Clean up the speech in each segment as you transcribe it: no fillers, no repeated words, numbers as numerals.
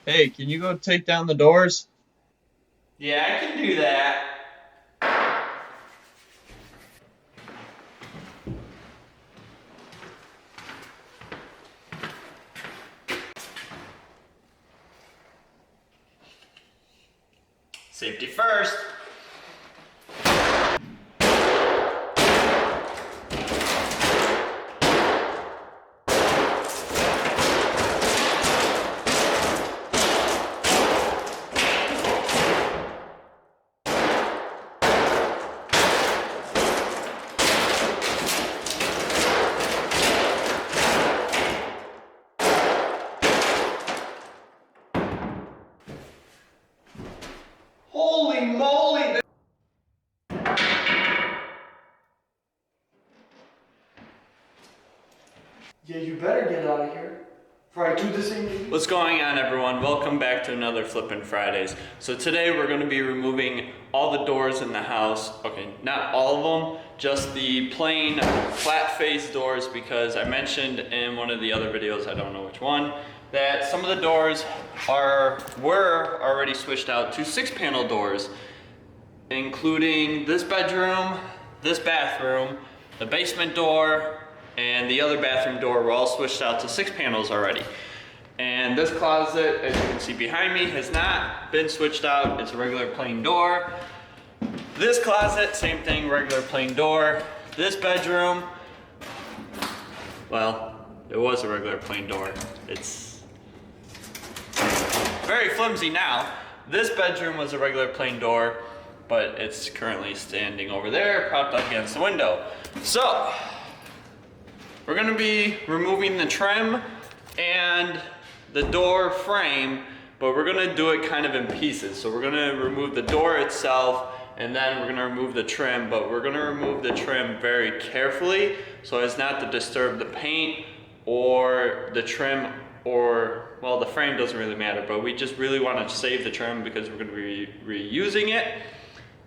Hey, can you go take down the doors? Yeah, I can do that. Safety first. Holy moly! Yeah, you better get out of here. Before I do the same to you. What's going on, everyone? Welcome back to another Flippin' Fridays. So today we're going to be removing all the doors in the house. Okay, not all of them, just the plain flat face doors, because I mentioned in one of the other videos, I don't know which one, that some of the doors were already switched out to 6-panel doors, including this bedroom, this bathroom, the basement door, and the other bathroom door were all switched out to 6 panels already. And this closet, as you can see behind me, has not been switched out. It's a regular plain door. This closet, same thing, regular plain door. This bedroom, well, it was a regular plain door. It's very flimsy now. This bedroom was a regular plain door, but it's currently standing over there, propped up against the window. So, we're gonna be removing the trim and the door frame, but we're gonna do it kind of in pieces. So we're gonna remove the door itself, and then we're gonna remove the trim, but we're gonna remove the trim very carefully so as not to disturb the paint or the trim, or, well, the frame doesn't really matter, but we just really wanna save the trim because we're gonna be reusing it.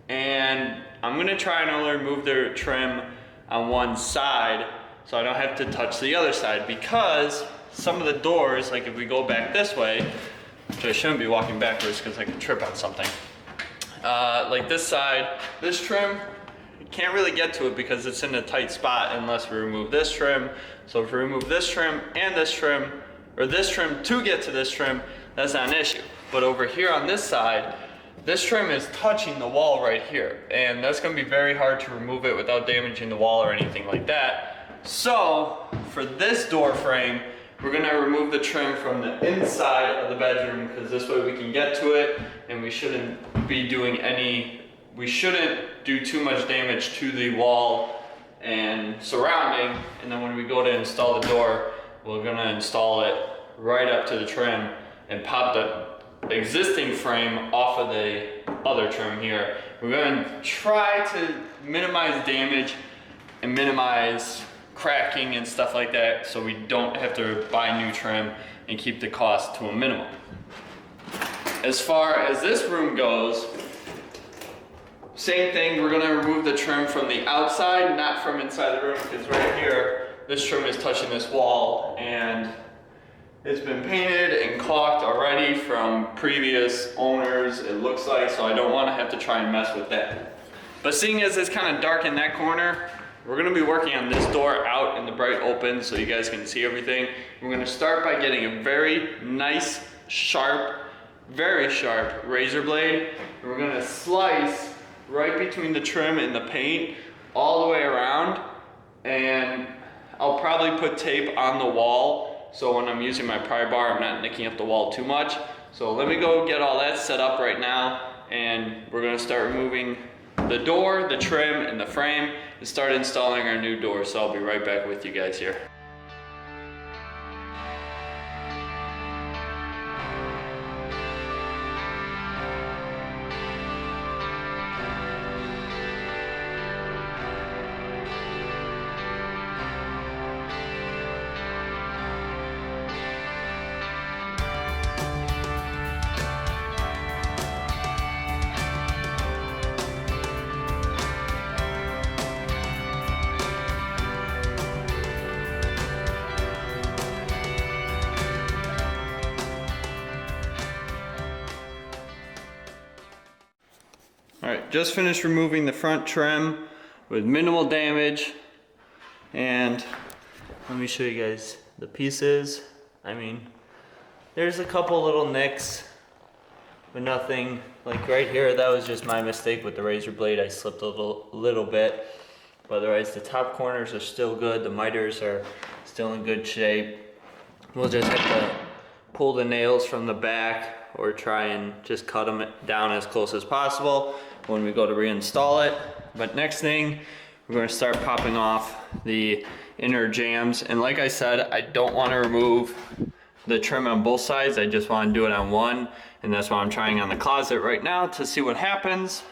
And I'm gonna try and only remove the trim on one side so I don't have to touch the other side, because some of the doors, like if we go back this way, which I shouldn't be walking backwards because I could trip on something. Like this side, this trim, you can't really get to it because it's in a tight spot unless we remove this trim. So if we remove this trim and this trim, or this trim to get to this trim, that's not an issue. But over here on this side, this trim is touching the wall right here, and that's gonna be very hard to remove it without damaging the wall or anything like that. So, for this door frame, we're gonna remove the trim from the inside of the bedroom, because this way we can get to it, and we shouldn't do too much damage to the wall and surrounding. And then when we go to install the door, we're gonna install it right up to the trim and pop the existing frame off of the other trim here. We're gonna try to minimize damage and minimize cracking and stuff like that, so we don't have to buy new trim and keep the cost to a minimum. As far as this room goes, same thing, we're gonna remove the trim from the outside, not from inside the room, because right here, this trim is touching this wall, and it's been painted and caulked already from previous owners, it looks like, so I don't wanna have to try and mess with that. But seeing as it's kind of dark in that corner, we're gonna be working on this door out in the bright open so you guys can see everything. We're gonna start by getting a very nice, sharp, very sharp razor blade. And we're gonna slice right between the trim and the paint all the way around. And I'll probably put tape on the wall so when I'm using my pry bar, I'm not nicking up the wall too much. So let me go get all that set up right now, and we're gonna start removing the door, the trim, and the frame, and start installing our new door. So I'll be right back with you guys here. Alright, just finished removing the front trim with minimal damage, and let me show you guys the pieces. I mean, there's a couple little nicks, but nothing, like right here, that was just my mistake with the razor blade. I slipped a little bit, but otherwise the top corners are still good. The miters are still in good shape. We'll just have to pull the nails from the back or try and just cut them down as close as possible when we go to reinstall it. But next thing, we're going to start popping off the inner jambs. And like I said, I don't want to remove the trim on both sides. I just want to do it on one. And that's why I'm trying on the closet right now to see what happens.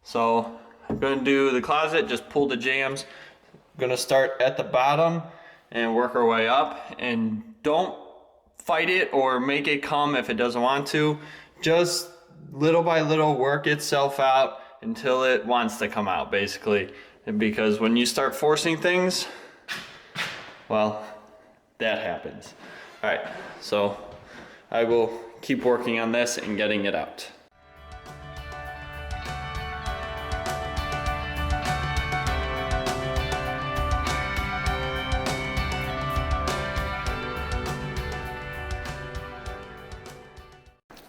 So I'm going to do the closet, just pull the jambs. I'm going to start at the bottom and work our way up. And don't fight it or make it come if it doesn't want to. Just little by little work itself out until it wants to come out, basically. And because when you start forcing things, well, that happens. All right, so I will keep working on this and getting it out.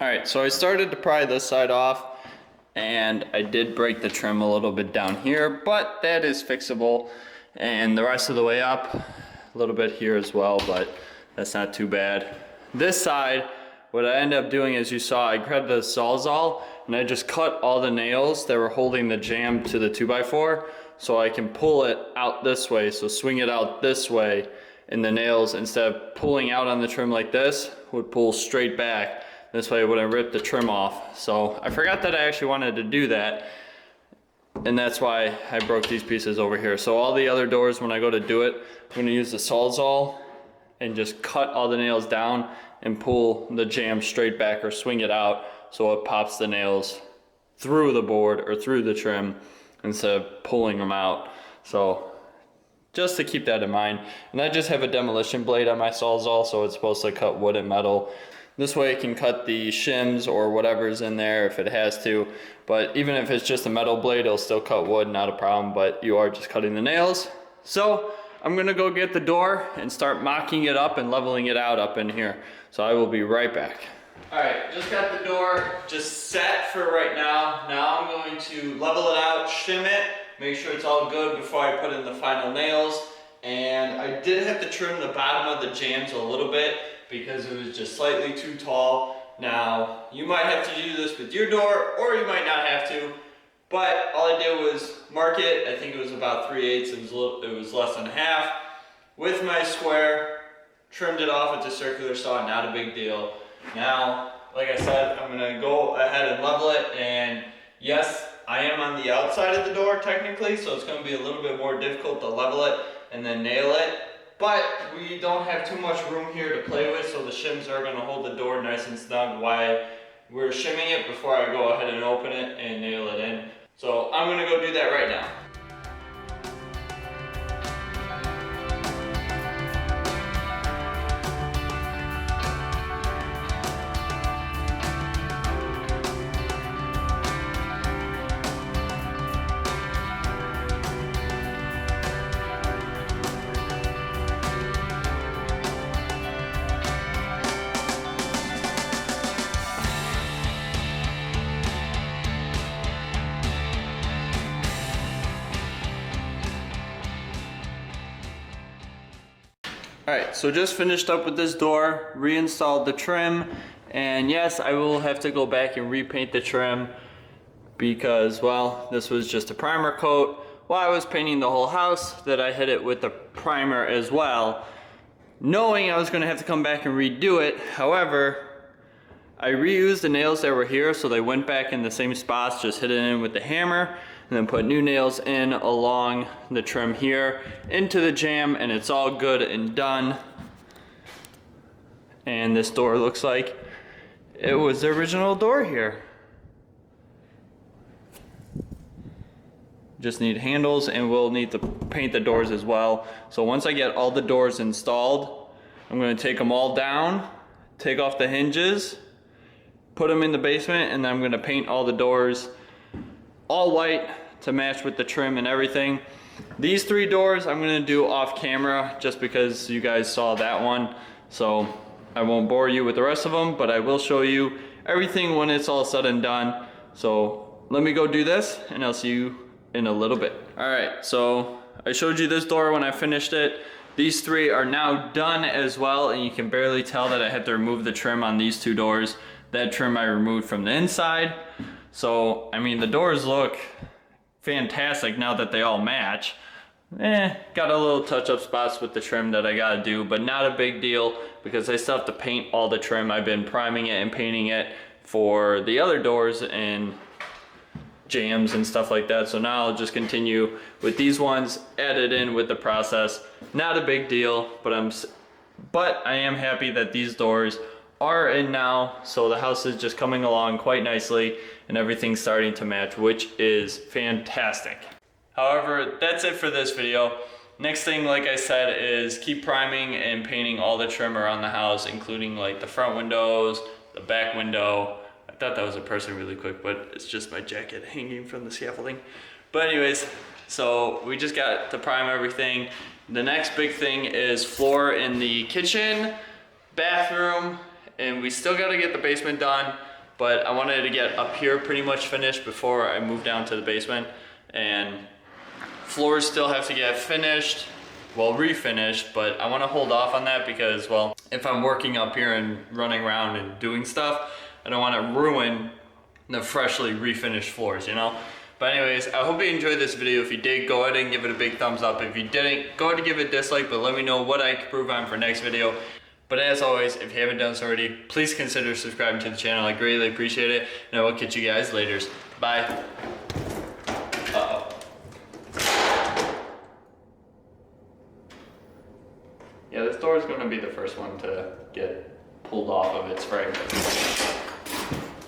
Alright, so I started to pry this side off, and I did break the trim a little bit down here, but that is fixable. And the rest of the way up, a little bit here as well, but that's not too bad. This side, what I ended up doing, as you saw, I grabbed the Sawzall and I just cut all the nails that were holding the jamb to the 2x4, so I can pull it out this way, so swing it out this way, and the nails, instead of pulling out on the trim like this, would pull straight back. This way it wouldn't rip the trim off. So I forgot that I actually wanted to do that, and that's why I broke these pieces over here. So all the other doors, when I go to do it, I'm going to use the Sawzall and just cut all the nails down and pull the jamb straight back or swing it out so it pops the nails through the board or through the trim instead of pulling them out. So just to keep that in mind. And I just have a demolition blade on my Sawzall, so it's supposed to cut wood and metal. This way it can cut the shims or whatever's in there if it has to. But even if it's just a metal blade, it'll still cut wood, not a problem, but you are just cutting the nails. So I'm gonna go get the door and start mocking it up and leveling it out up in here. So I will be right back. All right, just got the door just set for right now. Now I'm going to level it out, shim it, make sure it's all good before I put in the final nails. And I did have to trim the bottom of the jambs a little bit because it was just slightly too tall. Now, you might have to do this with your door, or you might not have to, but all I did was mark it. I think it was about 3/8, it was less than half. With my square, trimmed it off with the circular saw, not a big deal. Now, like I said, I'm gonna go ahead and level it, and yes, I am on the outside of the door technically, so it's gonna be a little bit more difficult to level it and then nail it. But we don't have too much room here to play with, so the shims are going to hold the door nice and snug while we're shimming it before I go ahead and open it and nail it in. So I'm going to go do that right now. Alright, so just finished up with this door, reinstalled the trim, and yes, I will have to go back and repaint the trim because, well, this was just a primer coat. While I was painting the whole house, that I hit it with the primer as well, knowing I was going to have to come back and redo it. However, I reused the nails that were here, so they went back in the same spots, just hit it in with the hammer, and then put new nails in along the trim here into the jamb, and it's all good and done. And this door looks like it was the original door here. Just need handles, and we'll need to paint the doors as well. So once I get all the doors installed, I'm going to take them all down, take off the hinges, put them in the basement, and then I'm going to paint all the doors all white to match with the trim and everything. These 3 doors I'm gonna do off camera just because you guys saw that one. So I won't bore you with the rest of them, but I will show you everything when it's all said and done. So let me go do this and I'll see you in a little bit. All right, so I showed you this door when I finished it. These 3 are now done as well, and you can barely tell that I had to remove the trim on these 2 doors. That trim I removed from the inside. So, I mean, the doors look fantastic now that they all match. Got a little touch-up spots with the trim that I gotta do, but not a big deal because I still have to paint all the trim. I've been priming it and painting it for the other doors and jams and stuff like that. So now I'll just continue with these ones, add it in with the process. Not a big deal, but I am happy that these doors are in now. So the house is just coming along quite nicely and everything's starting to match, which is fantastic. However, that's it for this video. Next thing, like I said, is keep priming and painting all the trim around the house, including like the front windows, the back window. I thought that was a person really quick, but it's just my jacket hanging from the scaffolding. But anyways, so we just got to prime everything. The next big thing is floor in the kitchen, bathroom, and we still got to get the basement done, but I wanted to get up here pretty much finished before I move down to the basement. And floors still have to get finished, well, refinished, but I want to hold off on that because, well, if I'm working up here and running around and doing stuff, I don't want to ruin the freshly refinished floors, you know? But anyways, I hope you enjoyed this video. If you did, go ahead and give it a big thumbs up. If you didn't, go ahead and give it a dislike, but let me know what I can improve on for next video. But as always, if you haven't done so already, please consider subscribing to the channel. I greatly appreciate it, and I will catch you guys later. Bye. Uh-oh. Yeah, this door is going to be the first one to get pulled off of its frame.